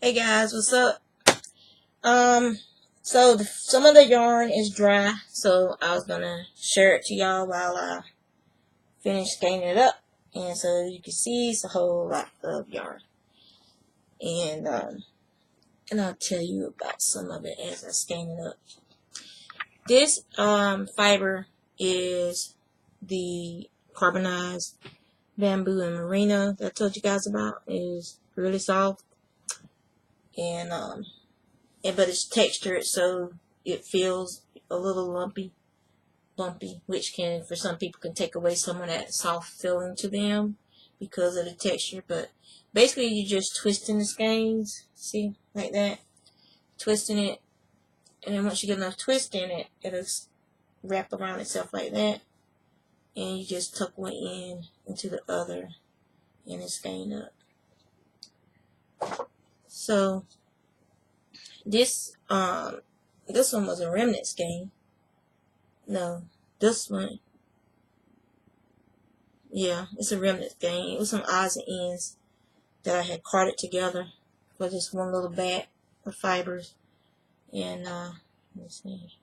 Hey guys, what's up? Some of the yarn is dry, so I was gonna share it to y'all while I finish skeins it up, and so you can see it's a whole lot of yarn, and I'll tell you about some of it as I skein it up. This fiber is the carbonized bamboo and merino that I told you guys about. It is really soft, and but it's textured, so it feels a little lumpy, which can, for some people, can take away some of that soft feeling to them because of the texture. But basically, you're just twisting the skeins, see, like that, twisting it, and then once you get enough twist in it, it'll wrap around itself like that, and you just tuck one end into the other, and it's skein up. So this one was a remnant skein. No, this one, yeah, it's a remnant skein. It was some odds and ends that I had carded together for just one little bat of fibers. And let's see.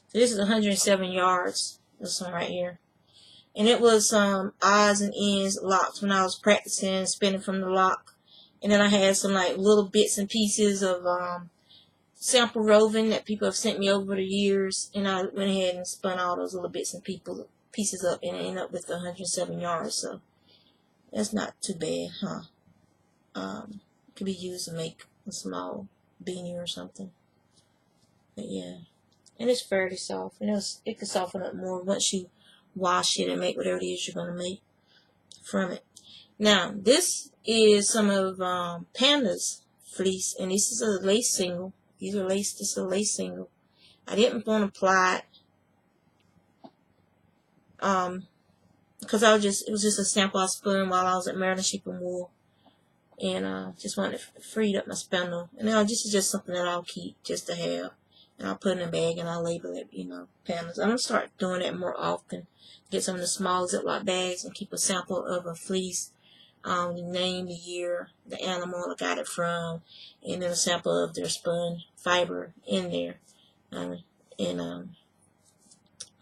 So this is 107 yards, this one right here. And it was odds and ends locks when I was practicing spinning from the lock. And then I had some like little bits and pieces of sample roving that people have sent me over the years. And I went ahead and spun all those little bits and pieces up, and ended up with 107 yards. So that's not too bad, huh? Could be used to make a small beanie or something. But yeah. And it's fairly soft. And it can soften up more once you wash it and make whatever it is you're going to make from it. Now, this is some of Panda's fleece. And this is a lace single. This is a lace single. I didn't want to ply it. Because it was just a sample I spun while I was at Maryland Sheep and Wool. And just wanted to free up my spindle. And now this is just something that I'll keep just to have. And I'll put it in a bag and I'll label it, Pandas. I'm going to start doing that more often. Get some of the small Ziploc bags and keep a sample of a fleece, the name, the year, the animal I got it from, and then a sample of their spun fiber in there. I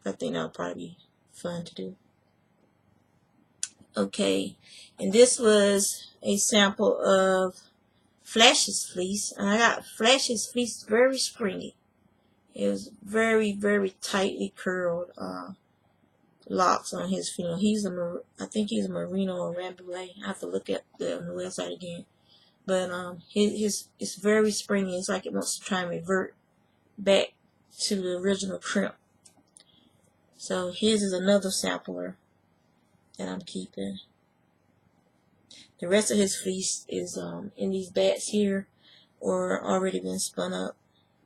think that'll probably be fun to do. Okay, and this was a sample of Flash's fleece. And I got Flash's fleece very springy. It was very, very tightly curled locks on his feet. I think he's a merino or rambouillet. I have to look at on the website again. But it's very springy. It's like it wants to try and revert back to the original crimp. So his is another sampler that I'm keeping. The rest of his fleece is in these bats here, or already been spun up.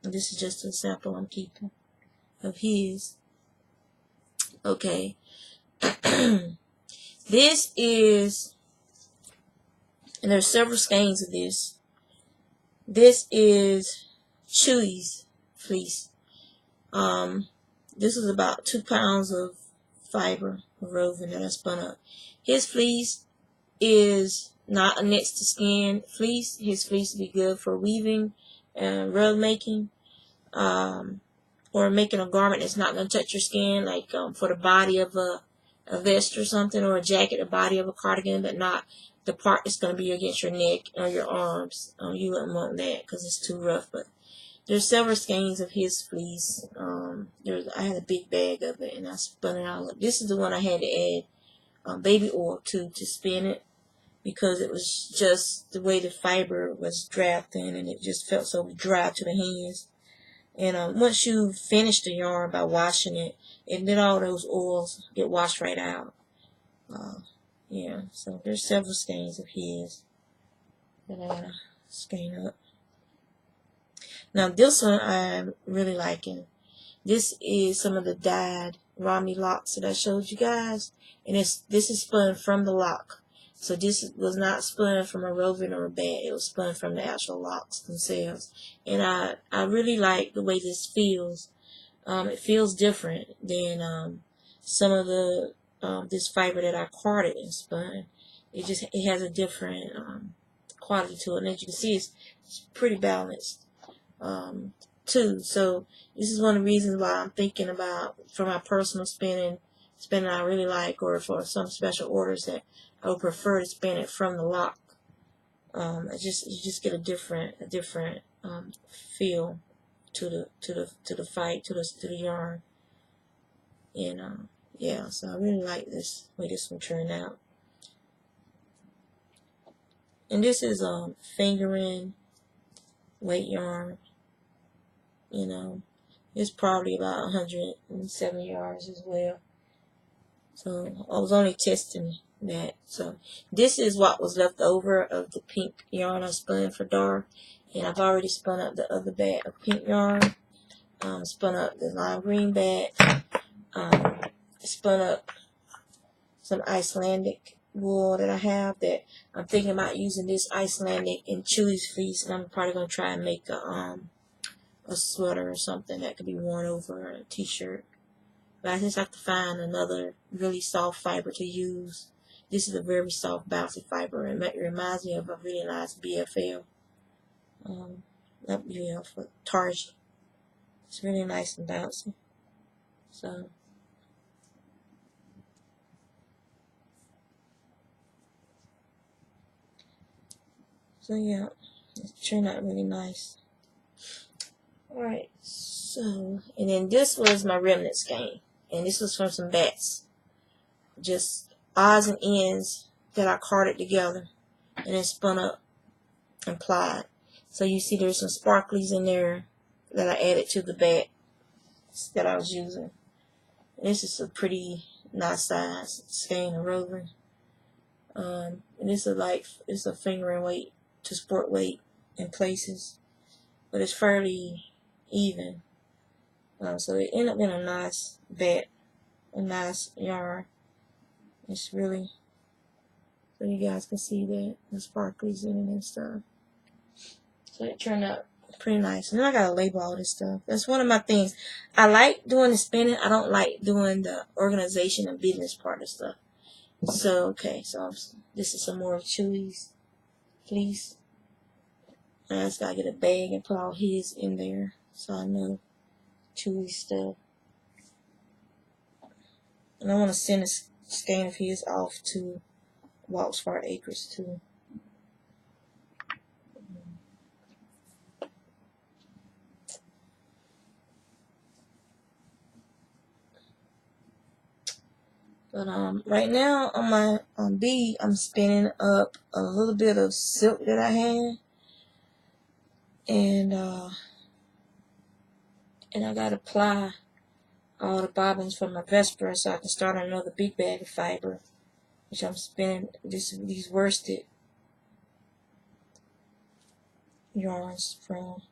And this is just a sample I'm keeping of his. Okay. This is, and there's several skeins of this. This is Chewy's fleece. This is about 2 pounds of fiber of roving that I spun up. His fleece is not a next to skin fleece. His fleece would be good for weaving and rug making, or making a garment that's not going to touch your skin, like for the body of a vest or something, or a jacket, the body of a cardigan, but not the part that's going to be against your neck or your arms. You wouldn't want that because it's too rough. But there's several skeins of his fleece. I had a big bag of it, and I spun it all up. This is the one I had to add baby oil to spin it, because it was just the way the fiber was drafting, and it just felt so dry to the hands. And once you finish the yarn by washing it, and then all those oils get washed right out. Yeah, so there's several skeins of his that I gotta skein up. Now this one I'm really liking. This is some of the dyed Romney locks that I showed you guys, and this is spun from the lock. So this was not spun from a roving or a band. It was spun from the actual locks themselves, and I really like the way this feels. It feels different than some of the this fiber that I carded and spun. It has a different quality to it, and as you can see, it's pretty balanced too. So this is one of the reasons why I'm thinking about, for my personal spinning I really like, or for some special orders that I would prefer to spin it from the lock. You just get a different feel to the yarn, and yeah. So I really like this way this one turned out. And this is fingering weight yarn. You know, it's probably about 107 yards as well. So I was only testing that. So this is what was left over of the pink yarn I spun for Dar, and I've already spun up the other bag of pink yarn. Spun up the lime green bag. Spun up some Icelandic wool that I have that I'm thinking about using this Icelandic in Chewy's fleece, and I'm probably gonna try and make a sweater or something that could be worn over a t-shirt. But I just have to find another really soft fiber to use. This is a very soft, bouncy fiber. It reminds me of a really nice BFL. Not BFL, but Target. It's really nice and bouncy. So yeah, it turned out really nice. Alright, so, and then this was my remnant skein. And this was from some bats. Just odds and ends that I carded together and then spun up and plied. So you see there's some sparklies in there that I added to the bat that I was using. And this is a pretty nice size skein of roving. And this is it's a fingering weight to sport weight in places, but it's fairly even. So it ended up being a nice bat, a nice yarn. It's really, so you guys can see that the sparklies in it and stuff. So it turned out pretty nice. And then I gotta label all this stuff. That's one of my things. I like doing the spinning. I don't like doing the organization and business part of stuff. So okay, so this is some more of Chewy's fleece. I just gotta get a bag and put all his in there so I know Chewy's stuff. And I want to send a skein of his off to Walt's Far Acres too. But right now on my bead, I'm spinning up a little bit of silk that I had, and I gotta apply all the bobbins for my Vesper so I can start another big bag of fiber, which I'm spinning these worsted yarns from.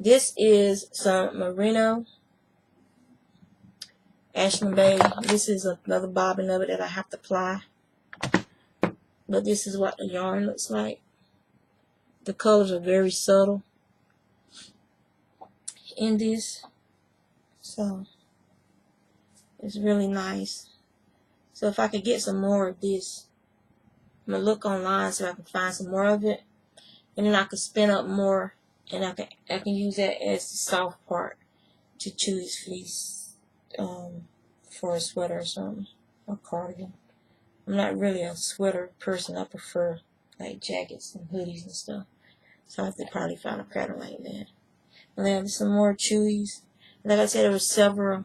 This is some merino Ashland Bay. This is another bobbin of it that I have to apply. But this is what the yarn looks like. The colors are very subtle in this. So it's really nice. So if I could get some more of this, I'm going to look online so I can find some more of it. And then I can spin up more, and I can use that as the soft part to Chewy's fleece for a sweater or something, or cardigan. I'm not really a sweater person. I prefer like jackets and hoodies and stuff. So I have to probably find a pattern like that. And then some more Chewy's. Like I said, there were several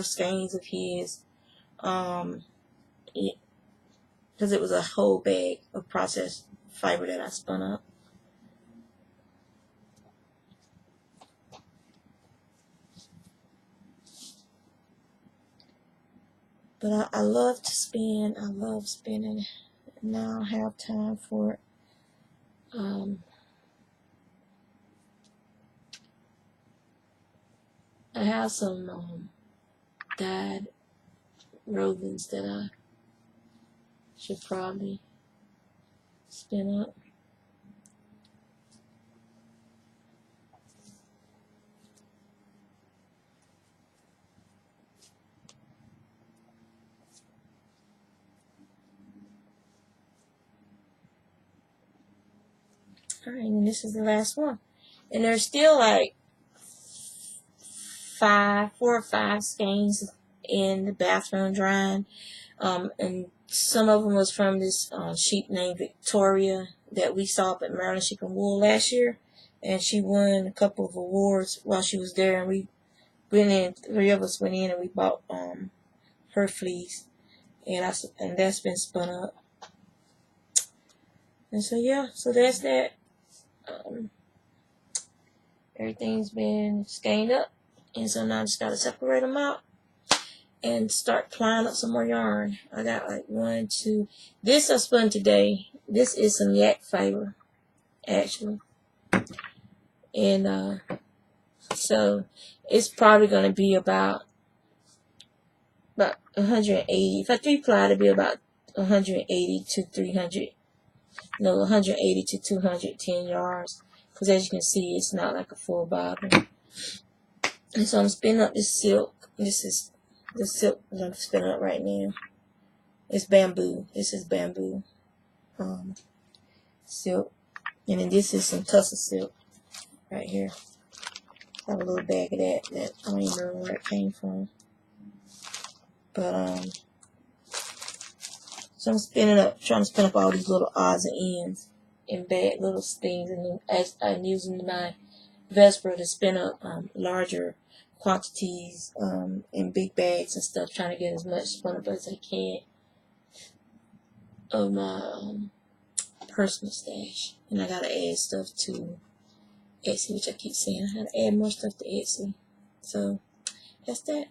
skeins of his. Because it was a whole bag of processed fiber that I spun up. But I love to spin. I love spinning. Now I don't have time for it. I have some dyed rovens that I should probably spin up. Alright, and this is the last one. And there's still like 4 or 5 skeins in the bathroom drying. And some of them was from this sheep named Victoria that we saw up at Maryland Sheep and Wool last year. And she won a couple of awards while she was there. And we went in, 3 of us went in and we bought her fleece. And that's been spun up. And so yeah, so that's that. Everything's been skeined up. And so now I just got to separate them out and start plying up some more yarn. I got like 1, 2. This I spun today. This is some yak fiber, actually. And so it's probably going to be about 180. If I 3-ply, it'll be about 180 to 300. No, 180 to 210 yards. Because as you can see, it's not like a full bobbin. And so I'm spinning up this silk. This is the silk that I'm spinning up right now. It's bamboo. This is bamboo silk. And then this is some tussle silk right here. I have a little bag of that I don't even remember where it came from. But so I'm trying to spin up all these little odds and ends and bad little things, and then I'm using my Velcro to spin up larger quantities in big bags and stuff, trying to get as much spun up as I can of my personal stash. And I gotta add stuff to Etsy, which I keep saying I gotta add more stuff to Etsy. So that's that.